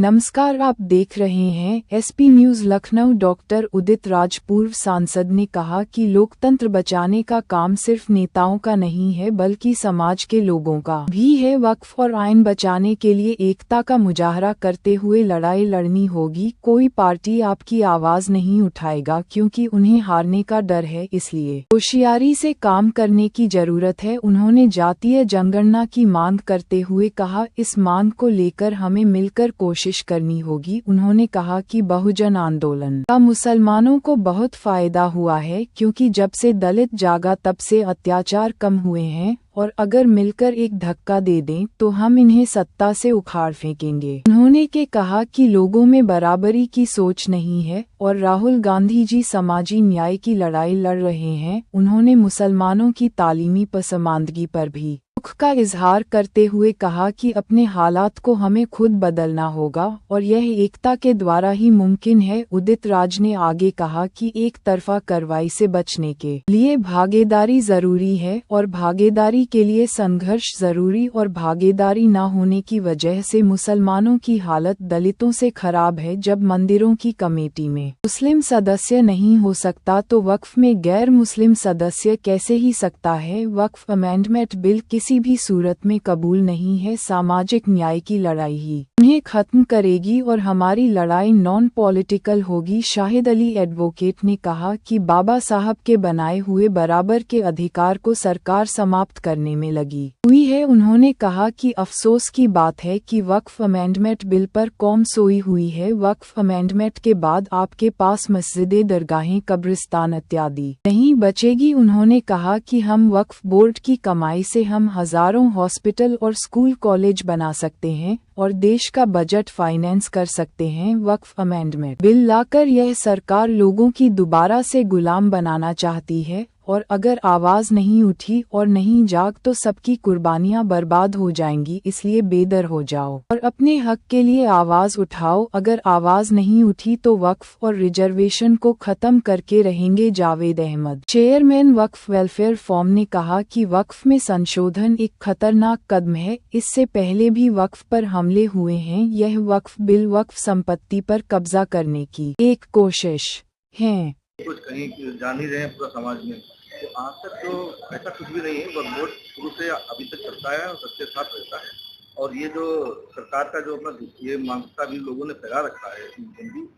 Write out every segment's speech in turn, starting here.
नमस्कार, आप देख रहे हैं SP news Lucknow. Doctor Udit Raj पूर्व सांसद ने कहा कि लोकतंत्र बचाने का काम सिर्फ नेताओं का नहीं है बल्कि समाज के लोगों का भी है। वक्फ और आइन बचाने के लिए एकता का मुजाहरा करते हुए लड़ाई लड़नी होगी। कोई पार्टी आपकी आवाज नहीं उठाएगा क्योंकि उन्हें हारने का डर है, इसलिए होशियारी से काम करने की जरूरत है। उन्होंने जातीय जनगणना की मांग करते हुए कहा, इस मांग को लेकर हमें मिलकर कोशिश करनी होगी। उन्होंने कहा कि बहुजन आंदोलन का मुसलमानों को बहुत फायदा हुआ है क्योंकि जब से दलित जागा तब से अत्याचार कम हुए हैं और अगर मिलकर एक धक्का दे दें तो हम इन्हें सत्ता से उखाड़ फेंकेंगे। उन्होंने कहा कि लोगों में बराबरी की सोच नहीं है और राहुल गांधी जी समाजी न्याय की लड़ाई लड़ रहे हैं। उन्होंने मुसलमानों की तालीमी पसमानदगी पर भी दुख का इजहार करते हुए कहा कि अपने हालात को हमें खुद बदलना होगा और यह एकता के द्वारा ही मुमकिन है। उदित राज ने आगे कहा कि एक तरफा कार्रवाई से बचने के लिए भागीदारी जरूरी है और भागीदारी के लिए संघर्ष जरूरी और भागीदारी न होने की वजह से मुसलमानों की हालत दलितों से खराब है। जब मंदिरों की कमेटी में मुस्लिम सदस्य नहीं हो सकता तो वक्फ में गैर मुस्लिम सदस्य कैसे ही सकता है। वक्फ अमेंडमेंट बिल किसी भी सूरत में कबूल नहीं है। सामाजिक न्याय की लड़ाई ही उन्हें खत्म करेगी और हमारी लड़ाई नॉन पॉलिटिकल होगी। शाहिद अली एडवोकेट ने कहा कि बाबा साहब के बनाए हुए बराबर के अधिकार को सरकार समाप्त करने में लगी हुई है। उन्होंने कहा कि अफसोस की बात है कि वक्फ अमेंडमेंट बिल पर कौम सोई हुई है। वक्फ अमेंडमेंट के बाद आपके पास मस्जिदें, दरगाहें, कब्रिस्तान इत्यादि नहीं बचेगी। उन्होंने कहा कि हम वक्फ बोर्ड की कमाई से हम हजारों हॉस्पिटल और स्कूल कॉलेज बना सकते हैं और देश का बजट फाइनेंस कर सकते हैं। वक्फ अमेंडमेंट बिल लाकर यह सरकार लोगों की दोबारा से गुलाम बनाना चाहती है और अगर आवाज नहीं उठी और नहीं जाग तो सबकी कुर्बानियां बर्बाद हो जाएंगी। इसलिए बेदर हो जाओ और अपने हक के लिए आवाज उठाओ। अगर आवाज नहीं उठी तो वक्फ और रिजर्वेशन को खत्म करके रहेंगे। जावेद अहमद, चेयरमैन वक्फ वेलफेयर फॉर्म, ने कहा कि वक्फ में संशोधन एक खतरनाक कदम है। इससे पहले भी वक्फ पर हमले हुए हैं। यह वक्फ बिल वक्फ संपत्ति पर कब्जा करने की एक कोशिश है। कुछ कहीं जान ही रहे हैं पूरा समाज में, तो आज तक तो ऐसा कुछ भी नहीं है। वक्फ बोर्ड शुरू से अभी तक चलता है और सबके साथ रहता है। और ये जो सरकार का जो अपना ये मानसिकता भी लोगों ने फैला रखा है,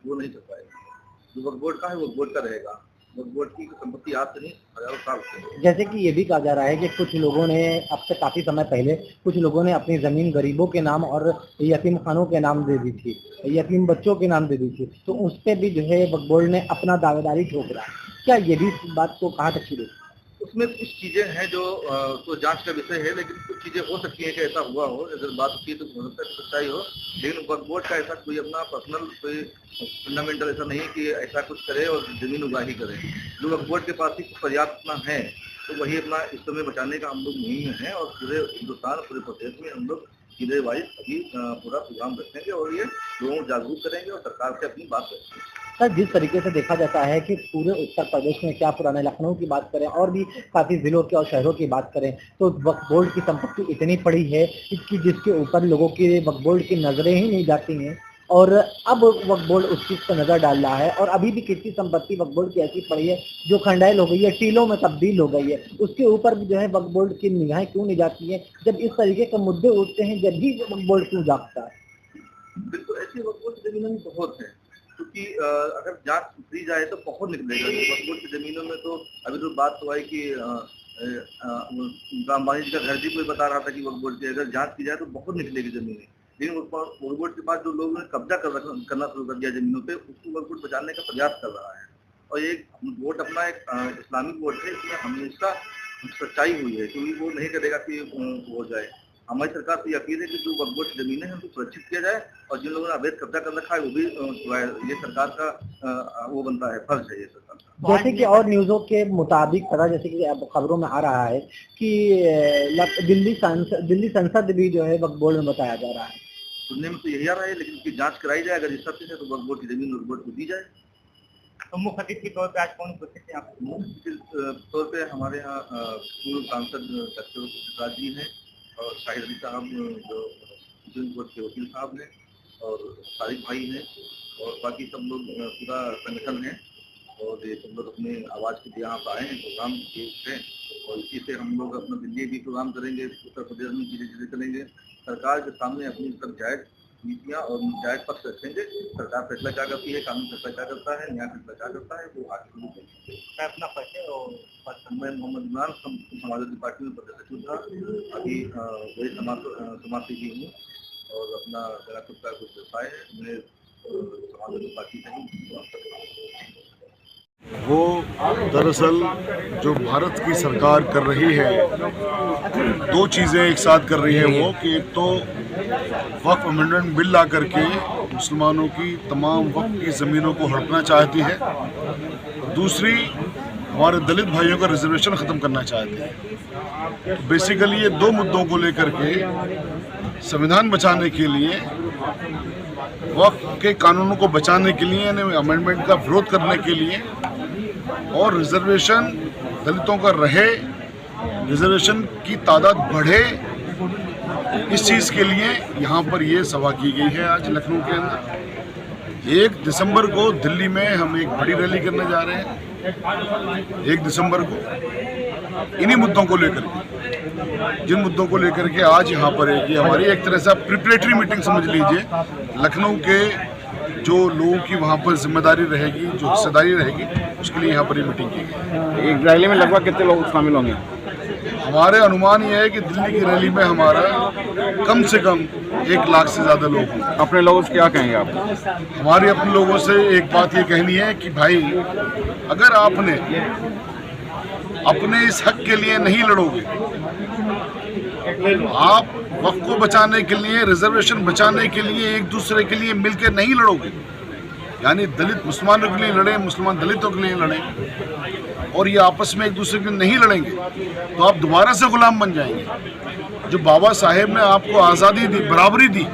वो नहीं चल पाएगी। जो वक्फ बोर्ड का है वो बोर्ड का रहेगा। वक्फ बोर्ड की संपत्ति आज से नहीं, हजारों साल से। जैसे कि ये भी कहा जा रहा है कि कुछ लोगों ने अब से काफी समय पहले कुछ लोगों ने अपनी जमीन गरीबों के नाम और यतीम खानों के नाम दे दी थी, यतीम बच्चों के नाम दे दी थी, तो उस पे भी जो है वक्फ बोर्ड ने अपना दावेदारी ठोक रहा है। क्या ये भी बात को कहाँ तक शुरू? उसमें कुछ चीजें हैं जो तो जांच का विषय है, लेकिन कुछ चीजें हो सकती हैं कि ऐसा हुआ हो। अगर बात होती है तो हो सकता है सच्चाई हो, लेकिन वक्फ बोर्ड का ऐसा कोई अपना पर्सनल कोई फंडामेंटल ऐसा नहीं है कि ऐसा कुछ करे और जमीन उगाही करे। जो वक्फ बोर्ड के पास ही पर्याप्त अपना है तो वही अपना इस समय बचाने का हम लोग मुहिम में हैं और पूरे हिंदुस्तान, पूरे प्रदेश में हम लोग जिले वाइज अभी पूरा प्रोग्राम रखेंगे और ये लोगों को जागरूक करेंगे और सरकार से अपनी बात करेंगे। सर, जिस तरीके से देखा जाता है कि पूरे उत्तर प्रदेश में, क्या पुराने लखनऊ की बात करें और भी काफी जिलों के और शहरों की बात करें, तो वक्फ बोर्ड की संपत्ति इतनी पड़ी है कि जिसके ऊपर लोगों की वक्फ बोर्ड की नजरें ही नहीं जाती हैं। और अब वक्फ बोर्ड उस चीज पर नजर डाल रहा है और अभी भी किसी संपत्ति वक्फ बोर्ड की ऐसी पड़ी है जो खंडाइल हो गई है, टीलों में तब्दील हो गई है, उसके ऊपर भी जो है वक्फ बोर्ड की निगाहें क्यों नहीं जाती है? जब इस तरीके के मुद्दे उठते हैं जब भी वक्फ बोर्ड क्यों जागता है? बिल्कुल, ऐसी वक्फ बोर्ड की जमीनों में बहुत है, क्योंकि अगर जांच की जाए तो बहुत निकलेगा। वक्फ बोर्ड की जमीनों में तो अभी तो बात तो आई कि अंबानी जी का घर भी कोई बता रहा था कि वक्फ बोर्ड की अगर जांच की जाए तो बहुत निकलेगी जमीनें। लेकिन वक्फ बोर्ड के पास जो लोगों ने कब्जा करना शुरू कर दिया जमीनों पे, उसको वक्फ बोर्ड बचाने का प्रयास कर रहा है। और ये बोर्ड अपना एक इस्लामिक बोर्ड है, इसमें हमेशा सच्चाई हुई है, क्योंकि वो नहीं करेगा कि हो जाए। हमारी सरकार से यकीन है कि जो वक्फ बोर्ड की जमीनें हैं उनको सुरक्षित किया जाए और जिन लोगों ने अवैध कब्जा कर रखा है वो भी ये सरकार का वो बनता है, फर्ज है ये सरकार का। जैसे कि और न्यूज़ों के मुताबिक पता, जैसे कि खबरों में आ रहा है कि दिल्ली संसद भी जो है वक्फ बोर्ड में बताया जा रहा है। सुनने में तो यही आ रहा है, लेकिन उसकी जांच कराई जाए। अगर इस सत्य है तो वक्फ बोर्ड की जमीन वक्फ बोर्ड को दी जाए। तो मुख्य अतिथि के तौर पे आज कौन उपस्थित है? मुख्य अतिथि के तौर पे हमारे यहाँ पूर्व सांसद डॉक्टर उदित राज जी हैं और शाहिद अली साहब जो सुप्रीम कोर्ट के वकील साहब हैं और तारिक भाई हैं और बाकी सब लोग पूरा संगठन है और ये सब लोग अपने आवाज़ के लिए यहाँ पर आए हैं, प्रोग्राम किए हैं और इसी से हम लोग अपना दिल्ली भी प्रोग्राम करेंगे, उत्तर प्रदेश में धीरे धीरे करेंगे। सरकार के सामने अपनी सब जायज़ नीतियाँ और जायज़ पक्ष रखेंगे। सरकार फैसला क्या करती है, कानून फैसला क्या करता है, न्याय फैसला क्या करता है, वो आगे शुरू करेंगे। मैं अपना परिचय और मैं मोहम्मद इमरान समाजवादी पार्टी में प्रदेश सचिव था, अभी वही समाजसेवी हूँ और अपना मेरा खुद का कुछ व्यवसाय है। मैं समाजवादी पार्टी से हूँ। वो दरअसल जो भारत की सरकार कर रही है, दो चीज़ें एक साथ कर रही है वो कि एक तो वक्फ अमेंडमेंट बिल ला करके मुसलमानों की तमाम वक्फ की ज़मीनों को हड़पना चाहती है, दूसरी हमारे दलित भाइयों का रिजर्वेशन ख़त्म करना चाहती है। तो बेसिकली ये दो मुद्दों को लेकर के संविधान बचाने के लिए, वक्फ के कानूनों को बचाने के लिए, यानी अमेंडमेंट का विरोध करने के लिए और रिजर्वेशन दलितों का रहे, रिजर्वेशन की तादाद बढ़े, इस चीज़ के लिए यहाँ पर ये सभा की गई है आज लखनऊ के अंदर। 1 दिसंबर को दिल्ली में हम एक बड़ी रैली करने जा रहे हैं। 1 दिसंबर को इन्हीं मुद्दों को लेकर के, जिन मुद्दों को लेकर के आज यहाँ पर है कि हमारी एक तरह से प्रिपरेटरी मीटिंग समझ लीजिए, लखनऊ के जो लोगों की वहाँ पर जिम्मेदारी रहेगी, जो हिस्सेदारी रहेगी, उसके लिए यहाँ पर ये मीटिंग की गई। एक रैली में लगभग कितने लोग शामिल होंगे? हमारे अनुमान ये है कि दिल्ली की रैली में हमारा कम से कम 1 लाख से ज़्यादा लोग होंगे। अपने लोगों से क्या कहेंगे आप? हमारे अपने लोगों से एक बात ये कहनी है कि भाई, अगर आपने अपने इस हक के लिए नहीं लड़ोगे, आप वक्फ को बचाने के लिए, रिजर्वेशन बचाने के लिए एक दूसरे के लिए मिलकर नहीं लड़ोगे, यानी दलित मुसलमानों के लिए लड़े, मुसलमान दलितों के लिए लड़े और ये आपस में एक दूसरे के लिए नहीं लड़ेंगे तो आप दोबारा से गुलाम बन जाएंगे। जो बाबा साहेब ने आपको आज़ादी दी, बराबरी दी,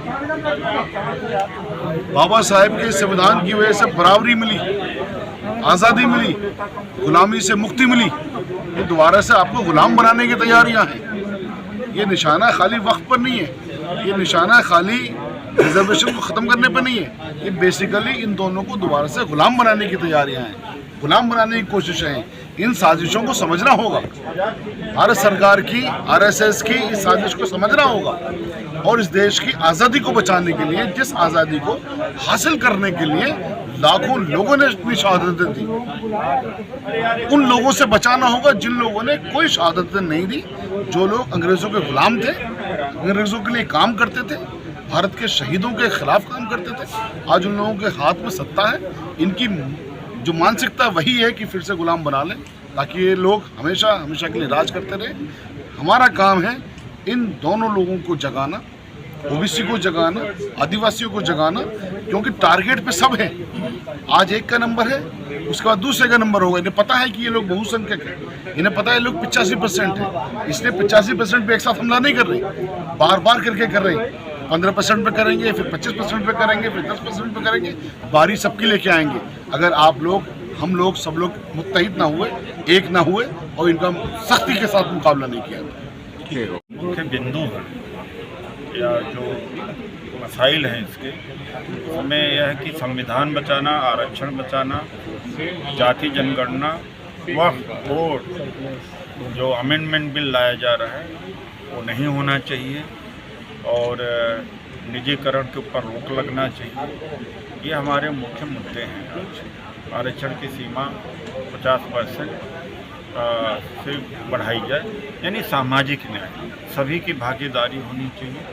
बाबा साहेब के संविधान की वजह से बराबरी मिली, आज़ादी मिली, गुलामी से मुक्ति मिली, ये दोबारा से आपको गुलाम बनाने की तैयारियां हैं। ये निशाना खाली वक्फ पर नहीं है, ये निशाना खाली रिजर्वेशन को ख़त्म करने पर नहीं है, ये बेसिकली इन दोनों को दोबारा से गुलाम बनाने की तैयारियां हैं, गुलाम बनाने की कोशिशें हैं। इन साजिशों को समझना होगा, भारत सरकार की, RSS की इस साजिश को समझना होगा और इस देश की आज़ादी को बचाने के लिए, जिस आज़ादी को हासिल करने के लिए लाखों लोगों ने अपनी शहादतें दी, उन लोगों से बचाना होगा जिन लोगों ने कोई शहादतें नहीं दी, जो लोग अंग्रेज़ों के गुलाम थे, अंग्रेज़ों के लिए काम करते थे, भारत के शहीदों के खिलाफ काम करते थे। आज उन लोगों के हाथ में सत्ता है, इनकी जो मानसिकता वही है कि फिर से गुलाम बना लें ताकि ये लोग हमेशा हमेशा के लिए राज करते रहे। हमारा काम है इन दोनों लोगों को जगाना, OBC को जगाना, आदिवासियों को जगाना, क्योंकि टारगेट पे सब है। आज एक का नंबर है, उसके बाद दूसरे का नंबर होगा। इन्हें पता है कि ये लोग बहुसंख्यक हैं, इन्हें पता है लोग 85% है, इसलिए 85% पे एक साथ हमला नहीं कर रहे, बार बार करके कर रहे हैं। 15% पे करेंगे, फिर 25% पे करेंगे, फिर 10% पे करेंगे, बारी सबकी लेके आएंगे। अगर आप लोग, हम लोग, सब लोग मुत्तहिद ना हुए, एक ना हुए और इनका सख्ती के साथ मुकाबला नहीं किया। मुख्य बिंदु हैं या जो मसाइल हैं इसके, उसमें यह है कि संविधान बचाना, आरक्षण बचाना, जाति जनगणना, वक्फ बोर्ड जो अमेंडमेंट बिल लाया जा रहा है वो नहीं होना चाहिए और निजीकरण के ऊपर रोक लगना चाहिए। ये हमारे मुख्य मुद्दे हैं। आरक्षण की सीमा 50% से बढ़ाई जाए, यानी सामाजिक न्याय, सभी की भागीदारी होनी चाहिए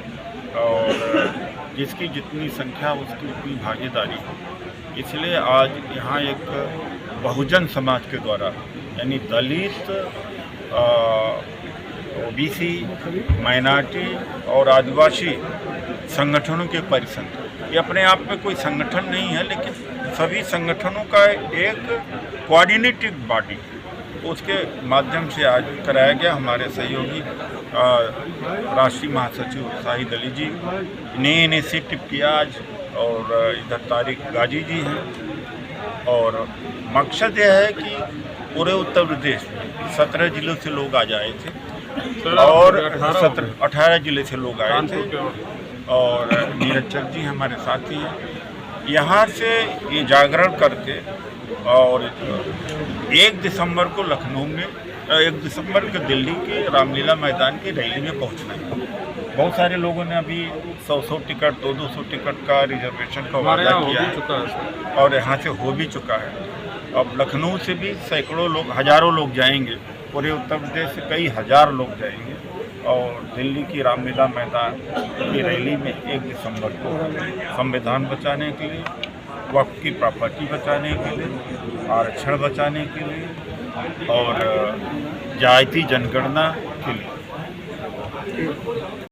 और जिसकी जितनी संख्या उसकी उतनी भागीदारी हो। इसलिए आज यहाँ एक बहुजन समाज के द्वारा, यानी दलित, OBC, माइनॉरिटी और आदिवासी संगठनों के परिषद, ये अपने आप में कोई संगठन नहीं है, लेकिन सभी संगठनों का एक कोऑर्डिनेटिव बॉडी, उसके माध्यम से आज कराया गया। हमारे सहयोगी राष्ट्रीय महासचिव शाहिद अली जी ने इनिशिएटिव किया आज, और इधर तारिक गाजी जी हैं। और मकसद यह है कि पूरे उत्तर प्रदेश में 17 जिलों से लोग आज आए थे और 18 जिले से लोग आए थे और नीरज जी हमारे साथी हैं। यहाँ से ये जागरण करके और 1 दिसंबर को लखनऊ में 1 दिसंबर को दिल्ली के रामलीला मैदान की रैली में पहुँचना है। बहुत सारे लोगों ने अभी 100 टिकट 200 टिकट का रिजर्वेशन का वादा किया है और यहाँ से हो भी चुका है। अब लखनऊ से भी सैकड़ों लोग, हज़ारों लोग जाएंगे, पूरे उत्तर प्रदेश से कई हज़ार लोग जाएंगे और दिल्ली की रामलीला मैदान की रैली में 1 दिसंबर को संविधान बचाने के लिए, वक्फ की प्रॉपर्टी बचाने के लिए, आरक्षण बचाने के लिए और जाति जनगणना के लिए